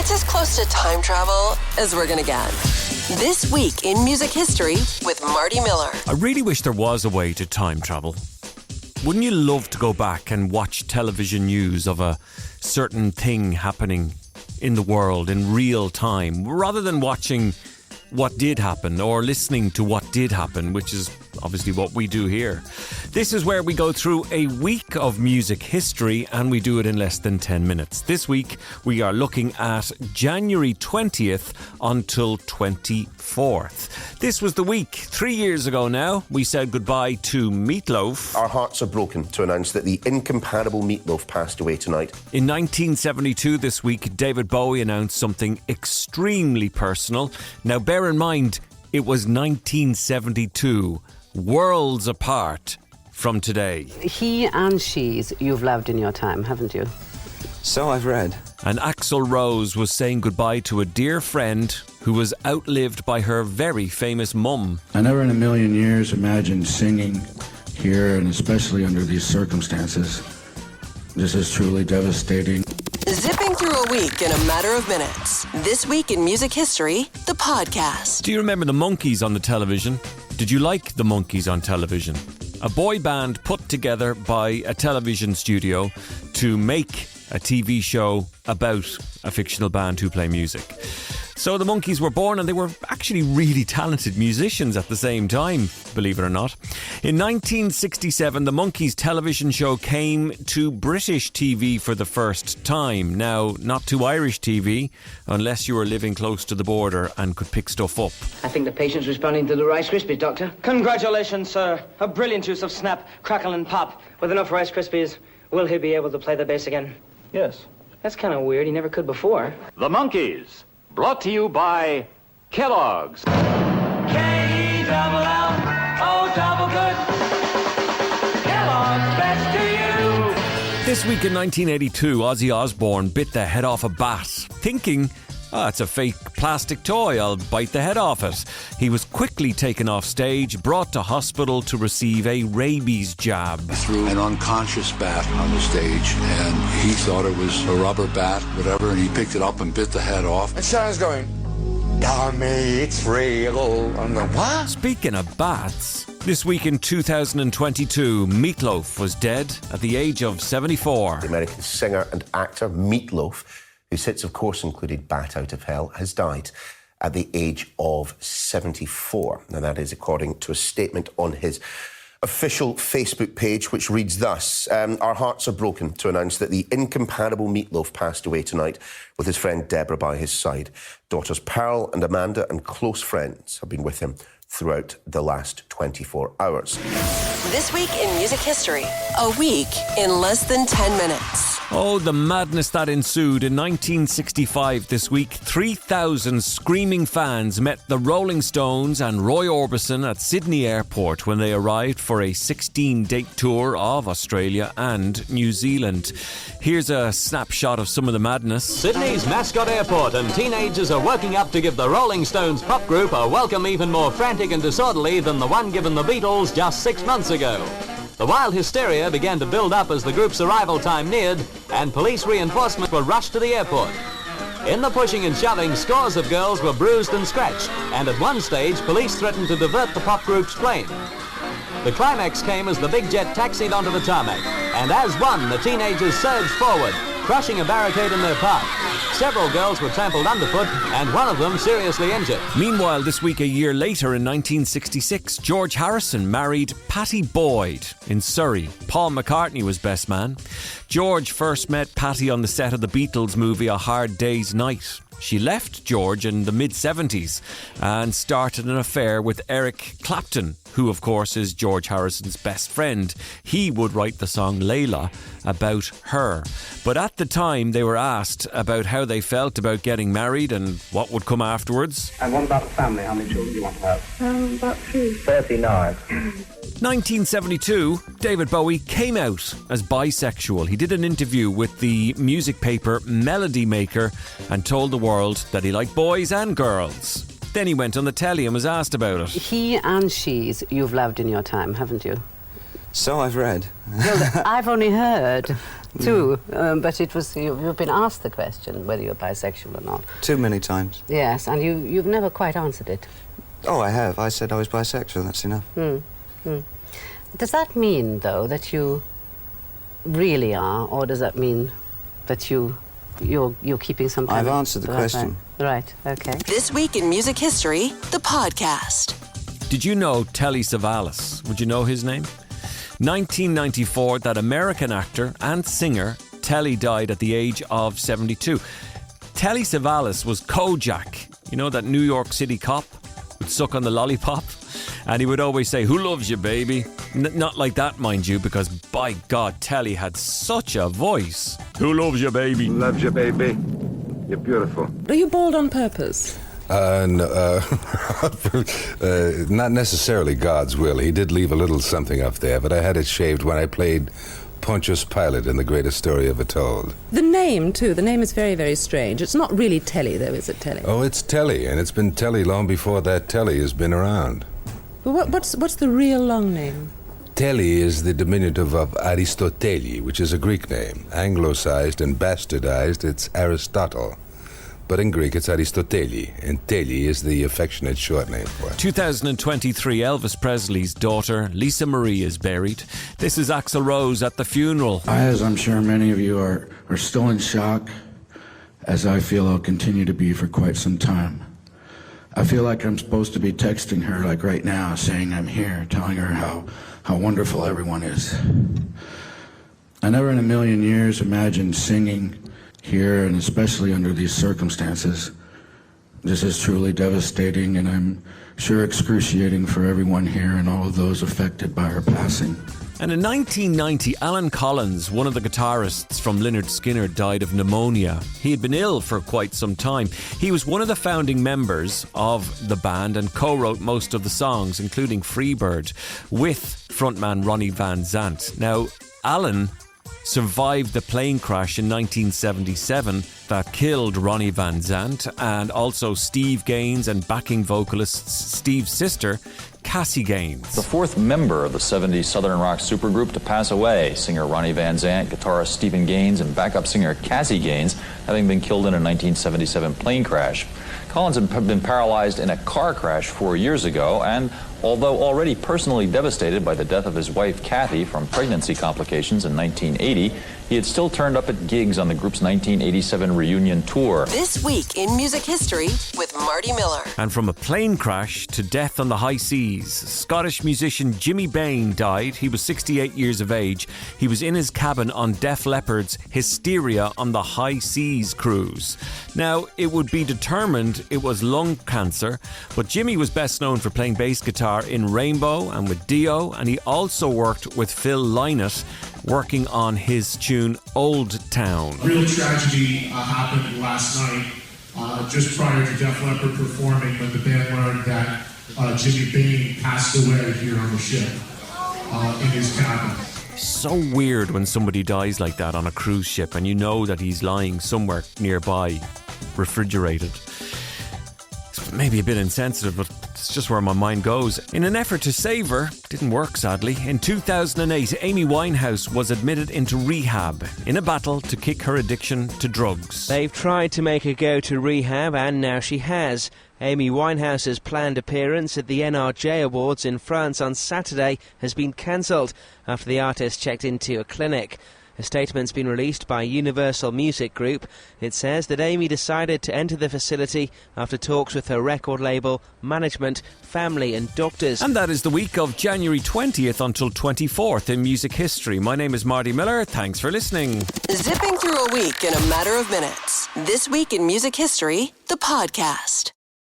It's as close to time travel as we're gonna get. This week in music history with Marty Miller. I really wish there was a way to time travel. Wouldn't you love to go back and watch television news of a certain thing happening in the world in real time, rather than watching what did happen or listening to what did happen, which is obviously what we do here. This is where we go through a week of music history and we do it in less than 10 minutes. This week we are looking at January 20th until 24th. This was the week 3 years ago now we said goodbye to Meatloaf. Our hearts are broken to announce that the incomparable Meatloaf passed away tonight. In 1972 this week, David Bowie announced something extremely personal. Now bear in mind, it was 1972, worlds apart from today. He and she's you've loved in your time, haven't you? So I've read. And Axl Rose was saying goodbye to a dear friend who was outlived by her very famous mum. I never in a million years imagined singing here, and especially under these circumstances. This is truly devastating. Zipping through a week in a matter of minutes. This week in music history, the podcast. Do you remember the Monkees on the television? Did you like the Monkees on television? A boy band put together by a television studio to make a TV show about a fictional band who play music. So the Monkees were born and they were actually really talented musicians at the same time, believe it or not. In 1967, the Monkees television show came to British TV for the first time. Now, not to Irish TV, unless you were living close to the border and could pick stuff up. I think the patient's responding to the Rice Krispies, Doctor. Congratulations, sir. A brilliant use of snap, crackle and pop. With enough Rice Krispies, will he be able to play the bass again? Yes. That's kind of weird. He never could before. The Monkees, brought to you by Kellogg's. K-E-double-L-O double good. Kellogg's best to you. This week in 1982, Ozzy Osbourne bit the head off a bat, thinking, it's a fake plastic toy, I'll bite the head off it. He was quickly taken off stage, brought to hospital to receive a rabies jab. Threw an unconscious bat on the stage, and he thought it was a rubber bat, whatever, and he picked it up and bit the head off. And Sharon's going, "Dummy, it's real." I'm like, what? Speaking of bats, this week in 2022, Meatloaf was dead at the age of 74. The American singer and actor Meatloaf, whose hits, of course, included Bat Out of Hell, has died at the age of 74. And that is according to a statement on his official Facebook page, which reads thus: our hearts are broken to announce that the incomparable Meatloaf passed away tonight with his friend Deborah by his side. Daughters Pearl and Amanda and close friends have been with him throughout the last 24 hours. This week in music history, a week in less than 10 minutes. Oh, the madness that ensued. In 1965 this week, 3,000 screaming fans met the Rolling Stones and Roy Orbison at Sydney Airport when they arrived for a 16-date tour of Australia and New Zealand. Here's a snapshot of some of the madness. Sydney's mascot airport, and teenagers are working up to give the Rolling Stones pop group a welcome even more frantic and disorderly than the one given the Beatles just 6 months ago. The wild hysteria began to build up as the group's arrival time neared, and police reinforcements were rushed to the airport. In the pushing and shoving, scores of girls were bruised and scratched, and at one stage, police threatened to divert the pop group's plane. The climax came as the big jet taxied onto the tarmac, and as one, the teenagers surged forward, crushing a barricade in their path. Several girls were trampled underfoot, and one of them seriously injured. Meanwhile, this week, a year later in 1966, George Harrison married Pattie Boyd in Surrey. Paul McCartney was best man. George first met Pattie on the set of the Beatles movie A Hard Day's Night. She left George in the mid-70s and started an affair with Eric Clapton, who of course is George Harrison's best friend. He would write the song Layla about her. But at the time they were asked about how they felt about getting married and what would come afterwards. And what about the family? How many children do you want to have? About 3. 39. 1972, David Bowie came out as bisexual. He did an interview with the music paper Melody Maker and told the world that he liked boys and girls. Then he went on the telly and was asked about it. He and she's you've loved in your time, haven't you? So I've read. Well, I've only heard. Two, but it was you've been asked the question whether you're bisexual or not. Too many times. Yes, and you've never quite answered it. Oh, I have. I said I was bisexual, that's enough. Does that mean, though, that you really are, or does that mean that you're keeping some kind I've of... answered the question. Right, okay. This Week in Music History, the podcast. Did you know Telly Savalas? Would you know his name? 1994, that American actor and singer Telly died at the age of 72. Telly Savalas was Kojak, you know, that New York City cop would suck on the lollipop, and he would always say, "Who loves you, baby?" Not like that, mind you, because by God, Telly had such a voice. "Who loves you, baby?" Loves you, baby. You're beautiful. Are you bald on purpose? No, not necessarily God's will. He did leave a little something up there, but I had it shaved when I played Pontius Pilate in The Greatest Story Ever Told. The name, too. The name is very, very strange. It's not really Telly, though, is it, Telly? Oh, it's Telly, and it's been Telly long before that Telly has been around. Well, what's the real long name? Telly is the diminutive of Aristoteli, which is a Greek name. Anglicized and bastardized, it's Aristotle. But in Greek, it's Aristoteli, and Telly is the affectionate short name for it. 2023, Elvis Presley's daughter, Lisa Marie, is buried. This is Axl Rose at the funeral. As I'm sure many of you are still in shock, as I feel I'll continue to be for quite some time. I feel like I'm supposed to be texting her, like right now, saying I'm here, telling her how wonderful everyone is. I never in a million years imagined singing here, and especially under these circumstances. This is truly devastating, and I'm sure excruciating for everyone here and all of those affected by her passing. And in 1990, Alan Collins, one of the guitarists from Lynyrd Skynrd, died of pneumonia. He had been ill for quite some time. He was one of the founding members of the band and co-wrote most of the songs, including Freebird, with frontman Ronnie Van Zant. Now, Alan survived the plane crash in 1977 that killed Ronnie Van Zant, and also Steve Gaines and backing vocalist Steve's sister, Cassie Gaines. The fourth member of the 70s Southern rock supergroup to pass away, singer Ronnie Van Zant, guitarist Stephen Gaines, and backup singer Cassie Gaines, having been killed in a 1977 plane crash. Collins had been paralyzed in a car crash 4 years ago, and although already personally devastated by the death of his wife Kathy from pregnancy complications in 1980, he had still turned up at gigs on the group's 1987 reunion tour. This Week in Music History with Marty Miller. And from a plane crash to death on the high seas, Scottish musician Jimmy Bain died. He was 68 years of age. He was in his cabin on Def Leppard's Hysteria on the High Seas cruise. Now, it would be determined it was lung cancer, but Jimmy was best known for playing bass guitar in Rainbow and with Dio, and he also worked with Phil Lynott, working on his tune Old Town. Real tragedy happened last night, just prior to Def Leppard performing, when the band learned that Jimmy Bain passed away here on the ship in his cabin. So weird when somebody dies like that on a cruise ship and you know that he's lying somewhere nearby, refrigerated. It's maybe a bit insensitive, but it's just where my mind goes. In an effort to save her, didn't work sadly, in 2008 Amy Winehouse was admitted into rehab in a battle to kick her addiction to drugs. They've tried to make her go to rehab, and now she has. Amy Winehouse's planned appearance at the NRJ Awards in France on Saturday has been cancelled after the artist checked into a clinic. A statement's been released by Universal Music Group. It says that Amy decided to enter the facility after talks with her record label, management, family and doctors. And that is the week of January 20th until 24th in music history. My name is Marty Miller. Thanks for listening. Zipping through a week in a matter of minutes. This Week in Music History, the podcast.